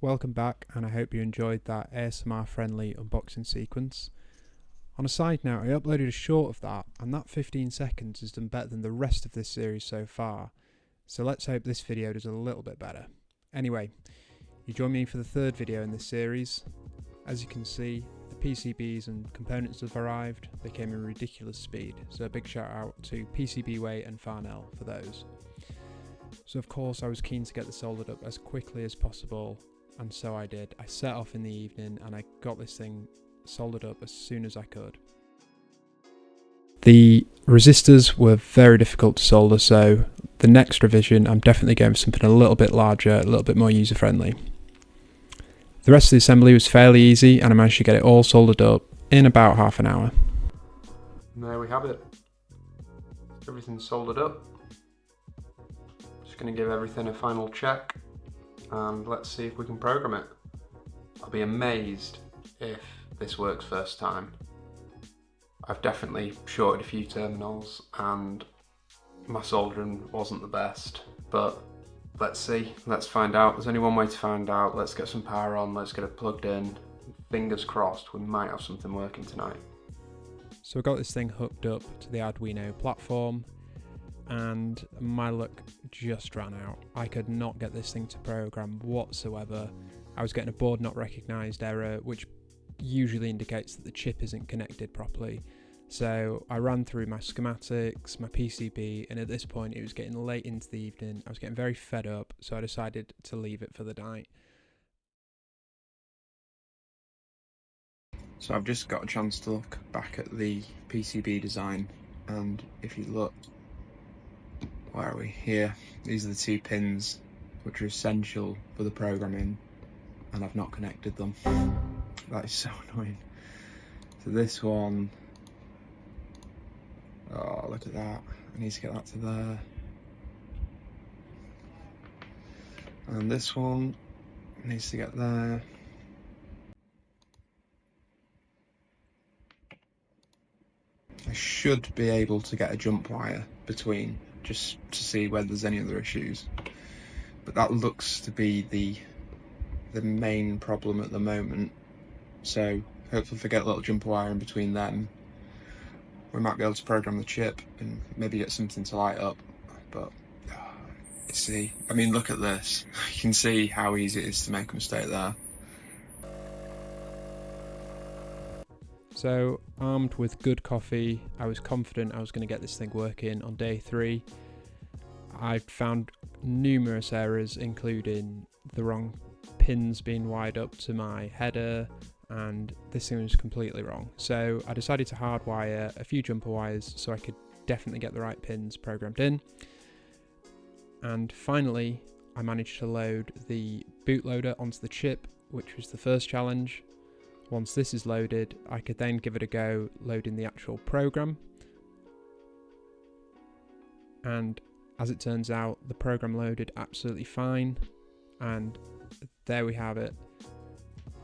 welcome back, and I hope you enjoyed that ASMR friendly unboxing sequence. On a side note, I uploaded a short of that, and that 15 seconds has done better than the rest of this series so far, so let's hope this video does a little bit better. Anyway, you join me for the third video in this series. As you can see, the PCBs and components have arrived. They came in ridiculous speed, so a big shout out to PCBWay and Farnell for those. So of course I was keen to get this soldered up as quickly as possible, and so I did. I set off in the evening and I got this thing soldered up as soon as I could. The resistors were very difficult to solder, so the next revision I'm definitely going for something a little bit larger, a little bit more user friendly. The rest of the assembly was fairly easy and I managed to get it all soldered up in about half an hour. And there we have it. Everything's soldered up. Just going to give everything a final check and let's see if we can program it. I'll be amazed if this works first time. I've definitely shorted a few terminals and my soldering wasn't the best, but let's see, let's find out. There's only one way to find out. Let's get some power on, let's get it plugged in. Fingers crossed, we might have something working tonight. So I got this thing hooked up to the Arduino platform and my luck just ran out. I could not get this thing to program whatsoever. I was getting a board not recognised error, which usually indicates that the chip isn't connected properly. So I ran through my schematics, my PCB, and at this point it was getting late into the evening. I was getting very fed up, so I decided to leave it for the night. So I've just got a chance to look back at the PCB design, and if you look, where are we? Here, these are the two pins which are essential for the programming, and I've not connected them. That is so annoying. So this one, oh look at that, I need to get that to there. And this one needs to get there. I should be able to get a jump wire between, just to see whether there's any other issues. But that looks to be the main problem at the moment. So hopefully if I get a little jumper wire in between them, we might be able to program the chip and maybe get something to light up. But see, I mean, look at this. You can see how easy it is to make a mistake there. So armed with good coffee, I was confident I was going to get this thing working on day 3. I found numerous errors, including the wrong pins being wired up to my header, and this thing was completely wrong. So I decided to hardwire a few jumper wires so I could definitely get the right pins programmed in. And finally, I managed to load the bootloader onto the chip, which was the first challenge. Once this is loaded, I could then give it a go loading the actual program. And as it turns out, the program loaded absolutely fine, and there we have it.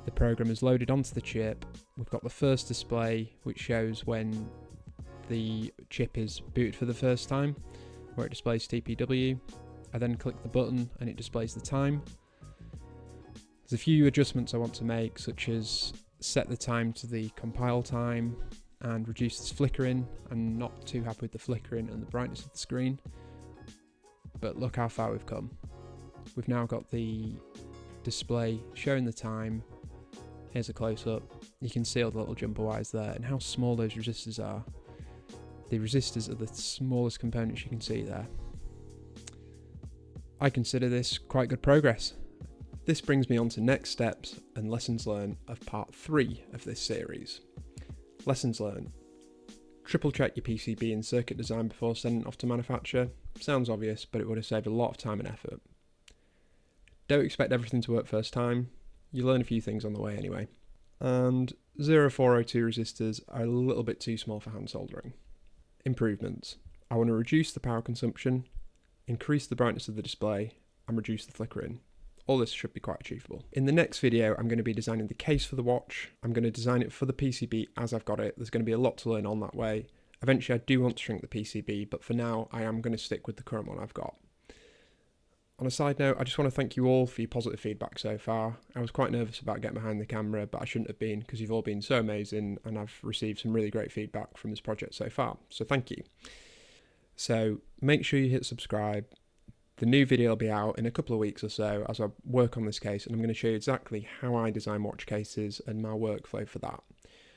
The program is loaded onto the chip. We've got the first display which shows when the chip is booted for the first time, where it displays TPW. I then click the button and it displays the time. There's a few adjustments I want to make, such as set the time to the compile time and reduce this flickering. I'm not too happy with the flickering and the brightness of the screen, but look how far we've come. We've now got the display showing the time. Here's a close-up. You can see all the little jumper wires there and how small those resistors are. The resistors are the smallest components you can see there. I consider this quite good progress. This brings me on to next steps and lessons learned of part 3 of this series. Lessons learned. Triple check your PCB and circuit design before sending it off to manufacture. Sounds obvious, but it would have saved a lot of time and effort. Don't expect everything to work first time. You learn a few things on the way anyway. And 0402 resistors are a little bit too small for hand soldering. Improvements. I want to reduce the power consumption, increase the brightness of the display, and reduce the flickering. All this should be quite achievable. In the next video, I'm going to be designing the case for the watch. I'm going to design it for the PCB as I've got it. There's going to be a lot to learn on that way. Eventually I do want to shrink the PCB, but for now I am going to stick with the current one I've got. On a side note, I just want to thank you all for your positive feedback so far. I was quite nervous about getting behind the camera, but I shouldn't have been because you've all been so amazing and I've received some really great feedback from this project so far. So thank you. So make sure you hit subscribe. The new video will be out in a couple of weeks or so as I work on this case, and I'm going to show you exactly how I design watch cases and my workflow for that.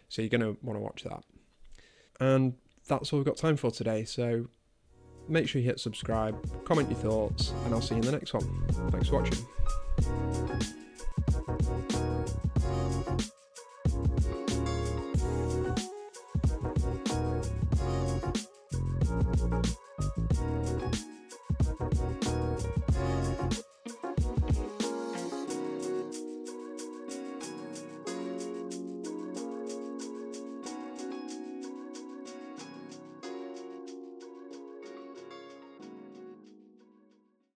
So you're going to want to watch that. And that's all we've got time for today. So make sure you hit subscribe, comment your thoughts, and I'll see you in the next one. Thanks for watching.